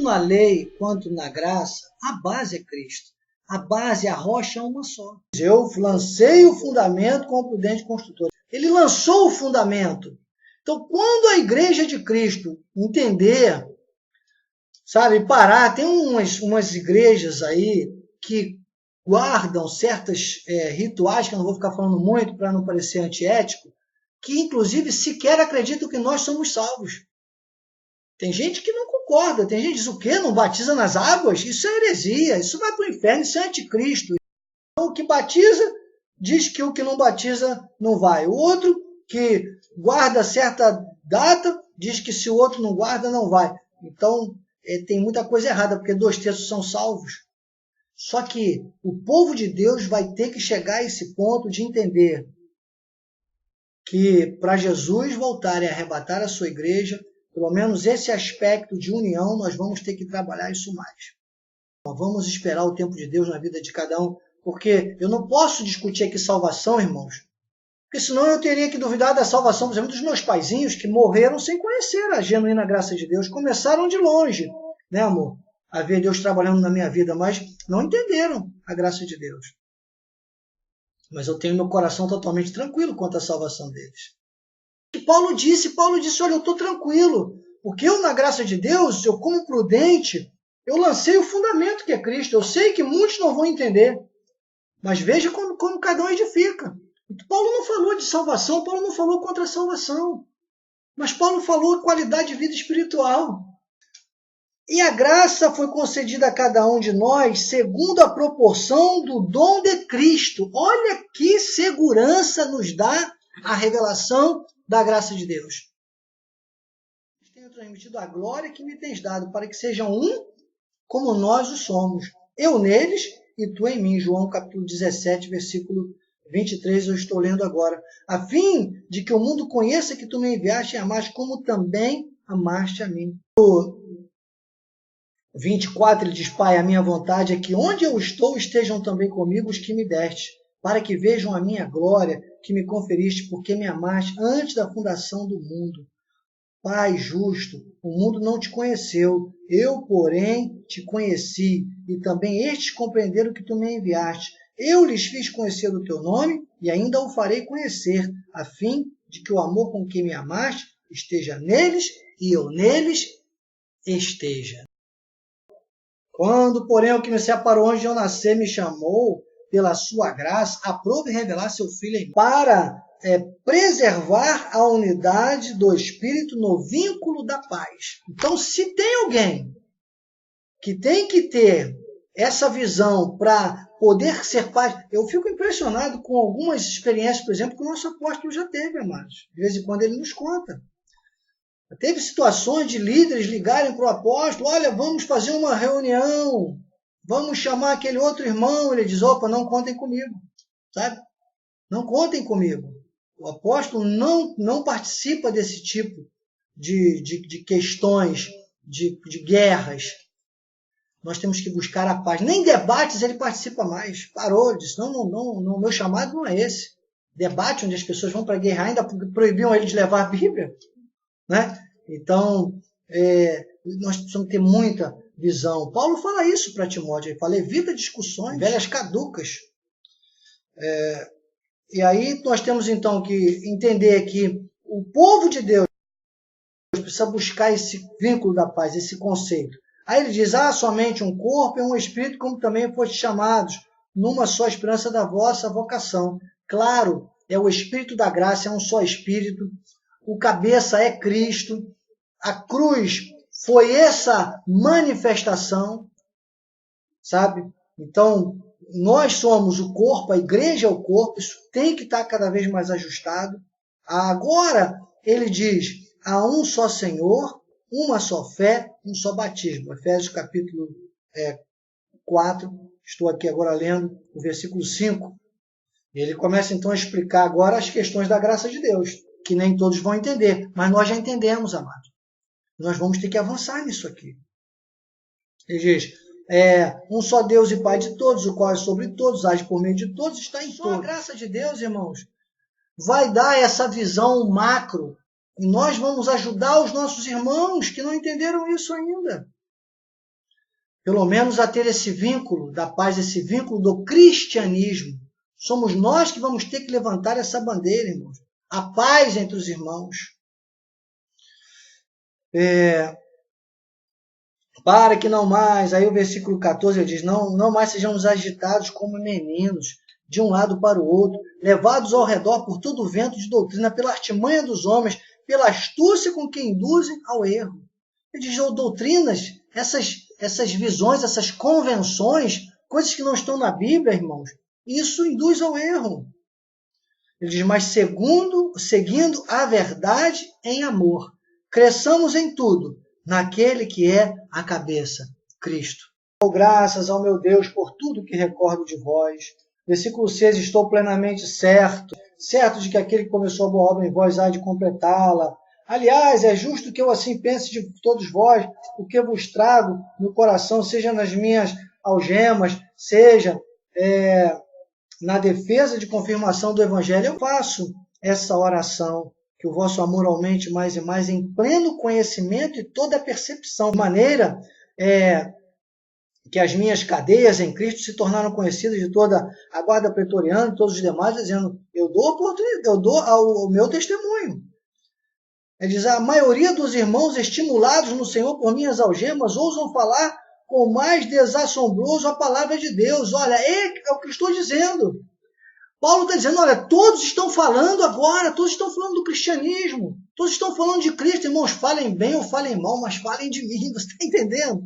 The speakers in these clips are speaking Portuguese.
na lei quanto na graça, a base é Cristo. A base, a rocha é uma só. Eu lancei o fundamento com o prudente construtor. Ele lançou o fundamento. Então, quando a igreja de Cristo entender, sabe, parar, tem umas igrejas aí que guardam certos rituais, que eu não vou ficar falando muito para não parecer antiético, que inclusive sequer acreditam que nós somos salvos. Tem gente que não concorda, tem gente que diz o quê? Não batiza nas águas? Isso é heresia, isso vai para o inferno, isso é anticristo. Então, o que batiza diz que o que não batiza não vai. O outro que guarda certa data diz que se o outro não guarda, não vai. Então, tem muita coisa errada, porque 2/3 são salvos. Só que o povo de Deus vai ter que chegar a esse ponto de entender que para Jesus voltar e arrebatar a sua igreja, pelo menos esse aspecto de união, nós vamos ter que trabalhar isso mais. Vamos esperar o tempo de Deus na vida de cada um, porque eu não posso discutir aqui salvação, irmãos, porque senão eu teria que duvidar da salvação, por exemplo, dos meus paizinhos que morreram sem conhecer a genuína graça de Deus. Começaram de longe, né, amor? A ver Deus trabalhando na minha vida, mas não entenderam a graça de Deus. Mas eu tenho meu coração totalmente tranquilo quanto à salvação deles. E Paulo disse, olha, eu estou tranquilo, porque eu, na graça de Deus, eu como prudente, eu lancei o fundamento que é Cristo. Eu sei que muitos não vão entender, mas veja como cada um edifica. Paulo não falou de salvação, Paulo não falou contra a salvação, mas Paulo falou qualidade de vida espiritual. E a graça foi concedida a cada um de nós segundo a proporção do dom de Cristo. Olha que segurança nos dá a revelação da graça de Deus. Tenho transmitido a glória que me tens dado, para que sejam um como nós o somos. Eu neles e tu em mim. João capítulo 17, versículo 23, eu estou lendo agora. A fim de que o mundo conheça que tu me enviaste e amaste, como também amaste a mim. No 24 ele diz, Pai, a minha vontade é que onde eu estou estejam também comigo os que me deste, para que vejam a minha glória que me conferiste, porque me amaste antes da fundação do mundo. Pai justo, o mundo não te conheceu, eu, porém, te conheci, e também estes compreenderam que tu me enviaste. Eu lhes fiz conhecer o teu nome, e ainda o farei conhecer, a fim de que o amor com que me amaste esteja neles, e eu neles esteja. Quando, porém, o que me separou onde eu nasci me chamou, pela sua graça, aprove revelar seu Filho em mim, para preservar a unidade do Espírito no vínculo da paz. Então, se tem alguém que tem que ter essa visão para poder ser paz, eu fico impressionado com algumas experiências, por exemplo, que o nosso apóstolo já teve, amados. De vez em quando ele nos conta. Teve situações de líderes ligarem para o apóstolo, olha, vamos fazer uma reunião, vamos chamar aquele outro irmão. Ele diz, opa, não contem comigo, sabe? Não contem comigo. O apóstolo não participa desse tipo de questões, de guerras. Nós temos que buscar a paz. Nem debates ele participa mais. Parou, disse, não, meu chamado não é esse. Debate onde as pessoas vão para a guerra, ainda proibiam ele de levar a Bíblia. Né? Então, nós precisamos ter muita visão. Paulo fala isso para Timóteo. Ele fala, evita discussões, velhas caducas. E aí nós temos então que entender que o povo de Deus precisa buscar esse vínculo da paz, esse conceito. Aí ele diz, somente um corpo e um espírito, como também foste chamados, numa só esperança da vossa vocação. Claro, é o espírito da graça, é um só espírito. O cabeça é Cristo. A cruz foi essa manifestação, sabe? Então, nós somos o corpo, a igreja é o corpo, isso tem que estar cada vez mais ajustado. Agora, ele diz, há um só Senhor, uma só fé, um só batismo. Efésios capítulo 4, estou aqui agora lendo o versículo 5. Ele começa então a explicar agora as questões da graça de Deus, que nem todos vão entender, mas nós já entendemos, amado. Nós vamos ter que avançar nisso aqui. Ele diz, um só Deus e Pai de todos, o qual é sobre todos, age por meio de todos, está em todos. A graça de Deus, irmãos, vai dar essa visão macro, e nós vamos ajudar os nossos irmãos que não entenderam isso ainda. pelo menos a ter esse vínculo da paz, esse vínculo do cristianismo. Somos nós que vamos ter que levantar essa bandeira, irmãos. A paz entre os irmãos. Para que não mais, aí o versículo 14 diz, não mais sejamos agitados como meninos, de um lado para o outro, levados ao redor por todo o vento de doutrina, pela artimanha dos homens, pela astúcia com que induzem ao erro. Ele diz, doutrinas, essas visões, essas convenções, coisas que não estão na Bíblia, irmãos, isso induz ao erro. Ele diz, mas seguindo a verdade em amor, cresçamos em tudo, naquele que é a cabeça, Cristo. Dou graças ao meu Deus por tudo que recordo de vós. Versículo 6, estou plenamente certo de que aquele que começou a boa obra em vós há de completá-la. Aliás, é justo que eu assim pense de todos vós, o que vos trago no coração, seja nas minhas algemas, seja na defesa de confirmação do Evangelho. Eu faço essa oração, que o vosso amor aumente mais e mais em pleno conhecimento e toda a percepção, de maneira que as minhas cadeias em Cristo se tornaram conhecidas de toda a guarda pretoriana e todos os demais, dizendo, eu dou oportunidade, eu dou ao meu testemunho. Ele diz, a maioria dos irmãos estimulados no Senhor por minhas algemas ousam falar com mais desassombroso a palavra de Deus. Olha, é o que eu estou dizendo. Paulo está dizendo, olha, todos estão falando agora, todos estão falando do cristianismo, todos estão falando de Cristo. Irmãos, falem bem ou falem mal, mas falem de mim, você está entendendo?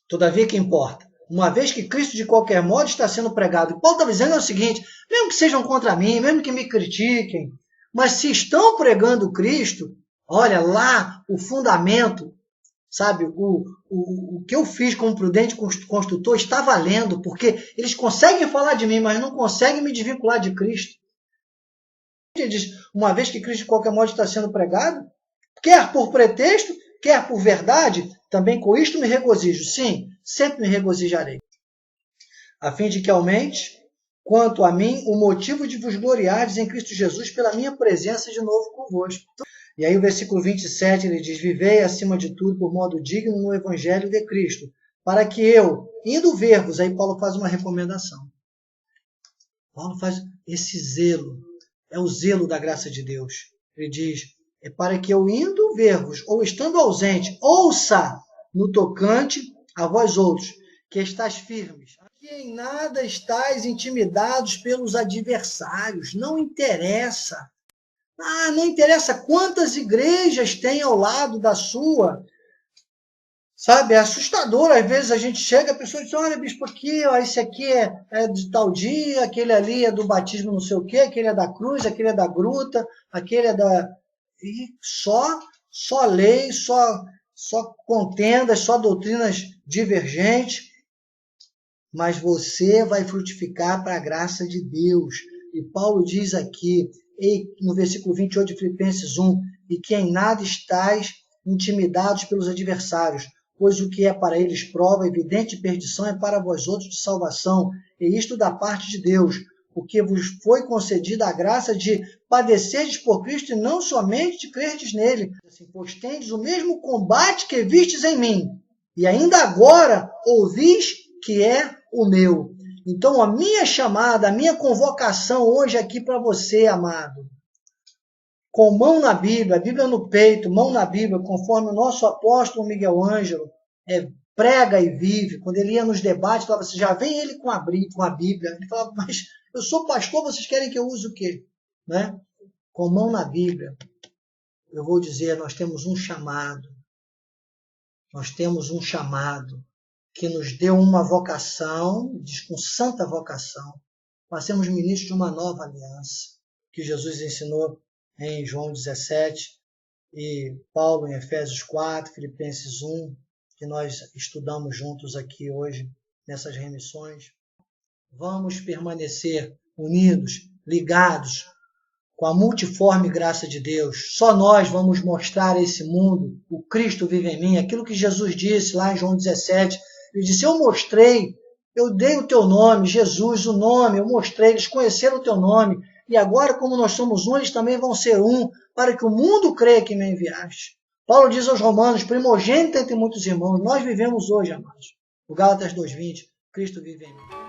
Todavia, que importa? Uma vez que Cristo, de qualquer modo, está sendo pregado. Paulo está dizendo o seguinte, mesmo que sejam contra mim, mesmo que me critiquem, mas se estão pregando Cristo, olha lá o fundamento, sabe, o que eu fiz como prudente construtor está valendo, porque eles conseguem falar de mim, mas não conseguem me desvincular de Cristo. Ele diz, uma vez que Cristo de qualquer modo está sendo pregado, quer por pretexto, quer por verdade, também com isto me regozijo. Sim, sempre me regozijarei. A fim de que aumente, quanto a mim, o motivo de vos gloriardes em Cristo Jesus pela minha presença de novo convosco. E aí o versículo 27, ele diz, vivei acima de tudo por modo digno no Evangelho de Cristo, para que eu, indo ver-vos, aí Paulo faz uma recomendação. Paulo faz esse zelo, é o zelo da graça de Deus. Ele diz, é para que eu, indo ver-vos, ou estando ausente, ouça no tocante a vós outros, que estáis firmes, que em nada estáis intimidados pelos adversários, não interessa. Não interessa quantas igrejas tem ao lado da sua. Sabe, é assustador. Às vezes a gente chega, a pessoa diz, olha, bispo, aqui, ó, esse aqui é de tal dia, aquele ali é do batismo não sei o quê, aquele é da cruz, aquele é da gruta, aquele é da... E só lei, só contendas, só doutrinas divergentes. Mas você vai frutificar para a graça de Deus. E Paulo diz aqui, no versículo 28 de Filipenses 1, e que em nada estáis intimidados pelos adversários, pois o que é para eles prova, evidente perdição, é para vós outros de salvação, e isto da parte de Deus, porque vos foi concedida a graça de padecerdes por Cristo e não somente de crerdes nele, assim, pois tendes o mesmo combate que vistes em mim, e ainda agora ouvis que é o meu. Então, a minha chamada, a minha convocação hoje aqui para você, amado, com mão na Bíblia, a Bíblia no peito, mão na Bíblia, conforme o nosso apóstolo Miguel Ângelo prega e vive. Quando ele ia nos debates, falava assim, já vem ele com a Bíblia. Ele falava, mas eu sou pastor, vocês querem que eu use o quê? Né? Com mão na Bíblia, eu vou dizer, nós temos um chamado. Nós temos um chamado que nos deu uma vocação, diz com santa vocação, para sermos ministros de uma nova aliança, que Jesus ensinou em João 17, e Paulo em Efésios 4, Filipenses 1, que nós estudamos juntos aqui hoje, nessas remissões. Vamos permanecer unidos, ligados, com a multiforme graça de Deus. Só nós vamos mostrar a esse mundo, o Cristo vive em mim, aquilo que Jesus disse lá em João 17, ele disse, eu mostrei, eu dei o teu nome, Jesus, o nome, eu mostrei, eles conheceram o teu nome, e agora, como nós somos um, eles também vão ser um, para que o mundo creia que me enviaste. Paulo diz aos Romanos, primogênito entre muitos irmãos, nós vivemos hoje, amados. O Gálatas 2:20, Cristo vive em mim.